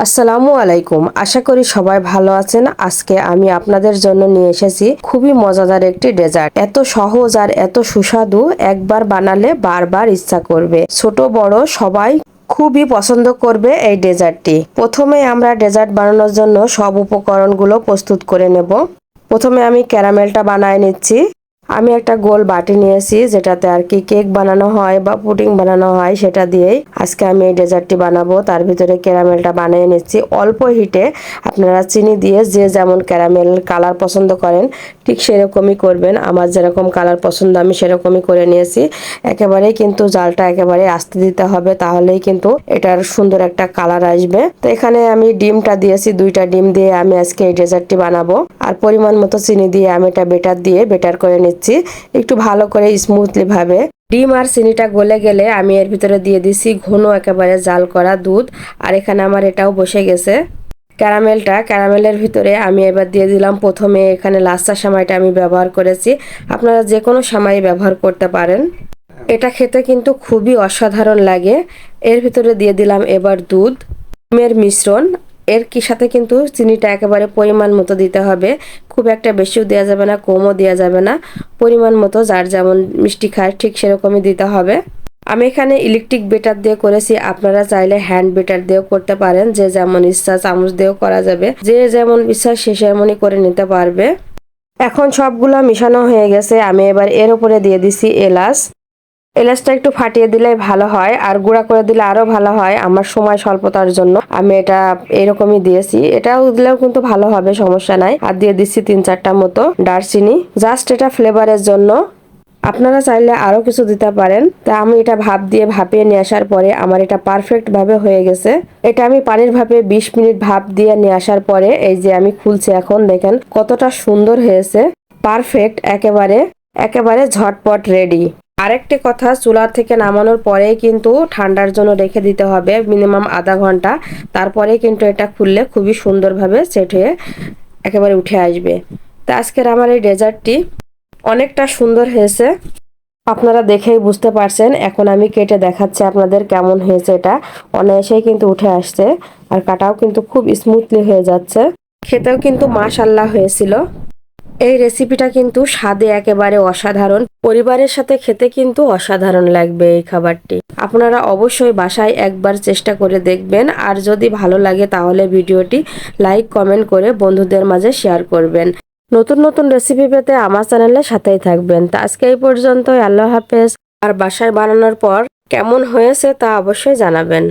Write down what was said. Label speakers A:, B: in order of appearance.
A: আসসালামু আলাইকুম। আশা করি সবাই ভালো আছেন। আজকে আমি আপনাদের জন্য নিয়ে এসেছি খুবই মজাদার একটি ডেজার্ট। এত সহজ আর এত সুস্বাদু, একবার বানালে বারবার ইচ্ছা করবে। ছোট বড় সবাই খুবই পছন্দ করবে এই ডেজার্টটি। প্রথমে আমরা ডেজার্ট বানানোর জন্য সব উপকরণগুলো প্রস্তুত করে নেব। প্রথমে আমি ক্যারামেলটা বানায় নিচ্ছি। আমি একটা গোল বাটি নিয়েছি, যেটাতে আর কি কেক বানানো হয় বা পুডিং বানানো হয়, সেটা দিয়েই আজকে আমি এই ডেজার্টটি বানাবো। তার ভিতরে ক্যারামেলটা বানিয়ে নিচ্ছি অল্প হিটে। আপনারা চিনি দিয়ে যে যেমন ক্যারামেল কালার পছন্দ করেন ঠিক সেরকমই করবেন। আমার যেরকম কালার পছন্দ আমি সেরকমই করে নিয়েছি। একেবারেই কিন্তু জালটা একেবারে আস্তে দিতে হবে, তাহলেই কিন্তু এটার সুন্দর একটা কালার আসবে। তো এখানে আমি ডিমটা দিয়েছি, 2টা ডিম দিয়ে আমি আজকে এই ডেজার্টটি বানাবো। আর পরিমাণ মতো চিনি দিয়ে আমি এটা বেটার করে নিচ্ছি একটু ভালো করে স্মুথলি ভাবে। ডিম আর চিনিটা গলে গেলে আমি এর ভিতরে দিয়ে দিছি ঘন একেবারে জাল করা দুধ। আর এখানে আমার এটাও বসে গেছে। ক্যারামেলের ভিতরে আমি এবার দিয়ে দিলাম প্রথমে এখানে লাচ্ছা সেমাইটা আমি ব্যবহার করেছি। আপনারা যে কোনো সেমাই ব্যবহার করতে পারেন। এটা খেতে কিন্তু খুবই অসাধারণ লাগে। এর ভিতরে দিয়ে দিলাম এবার ডিমের মিশ্রণ। এর কি সাথে কিন্তু চিনিটা একেবারে পরিমাণ মতো দিতে হবে। খুব একটা বেশিও দেওয়া যাবে না, কমও দেওয়া যাবে না। পরিমাণ মতো যার যেমন মিষ্টি খায় ঠিক সেরকমই দিতে হবে। আমি এখানে ইলেকট্রিক বেটার দিয়ে করেছি, আপনারা চাইলে হ্যান্ড বেটার দিয়েও করতে পারেন। যে যেমন ইচ্ছা চামচ দিয়েও করা যাবে, যে যেমন ইচ্ছা সে সেমনই করে নিতে পারবে। এখন সবগুলো মিশানো হয়ে গেছে। আমি এবার এর উপরে দিয়ে দিছি এলাচটা একটু ফাটিয়ে দিলে ভালো হয়, আর গুঁড়া করে দিলে আরো ভালো হয়। আমার সময় স্বল্পতার জন্য আমি এটা এরকমই দিয়েছি। এটাও দিলেও কিন্তু ভালো হবে, সমস্যা নাই। আর দিয়ে দিচ্ছি 3-4টা মতো দারচিনি, জাস্ট এটা ফ্লেভারের জন্য। আপনারা চাইলে আরো কিছু দিতে পারেন। তা আমি এটা ভাপ দিয়ে ভাপিয়ে নিয়ে আসার পরে আমার এটা পারফেক্ট ভাবে হয়ে গেছে। এটা আমি পানির ভাপে 20 মিনিট ভাপ দিয়ে নিয়ে আসার পরে এই যে আমি খুলছি, এখন দেখেন কতটা সুন্দর হয়েছে। পারফেক্ট, একেবারে একেবারে ঝটপট রেডি। আরেকটি কথা, চুলা থেকে নামানোর পরে কিন্তু ঠান্ডার জন্য রেখে দিতে হবে মিনিমাম আধা ঘন্টা। তারপরে কিন্তু এটা খুললে খুবই সুন্দরভাবে সেট হয়ে একেবারে উঠে আসবে। তা আজকের আমার এই ডেজার্টটি অনেকটা সুন্দর হয়েছে, আপনারা দেখেই বুঝতে পারছেন। এখন আমি কেটে দেখাচ্ছি আপনাদের কেমন হয়েছে। এটা অনায়াসেই কিন্তু উঠে আসছে, আর কাটাও কিন্তু খুব স্মুথলি হয়ে যাচ্ছে। খেতেও কিন্তু মাশাআল্লাহ হয়েছিল। এই রেসিপিটা কিন্তু স্বাদে একেবারে অসাধারণ। পরিবারের সাথে খেতে কিন্তু অসাধারণ লাগবে এই খাবারটি। আপনারা অবশ্যই বাসায় একবার চেষ্টা করে দেখবেন। আর যদি ভালো লাগে তাহলে ভিডিওটি লাইক কমেন্ট করে বন্ধুদের মাঝে শেয়ার করবেন। নতুন নতুন রেসিপি পেতে আমার চ্যানেলের সাথেই থাকবেন। তা আজকে এই পর্যন্তই। আল্লাহ হাফেজ। আর বাসায় বানানোর পর কেমন হয়েছে তা অবশ্যই জানাবেন।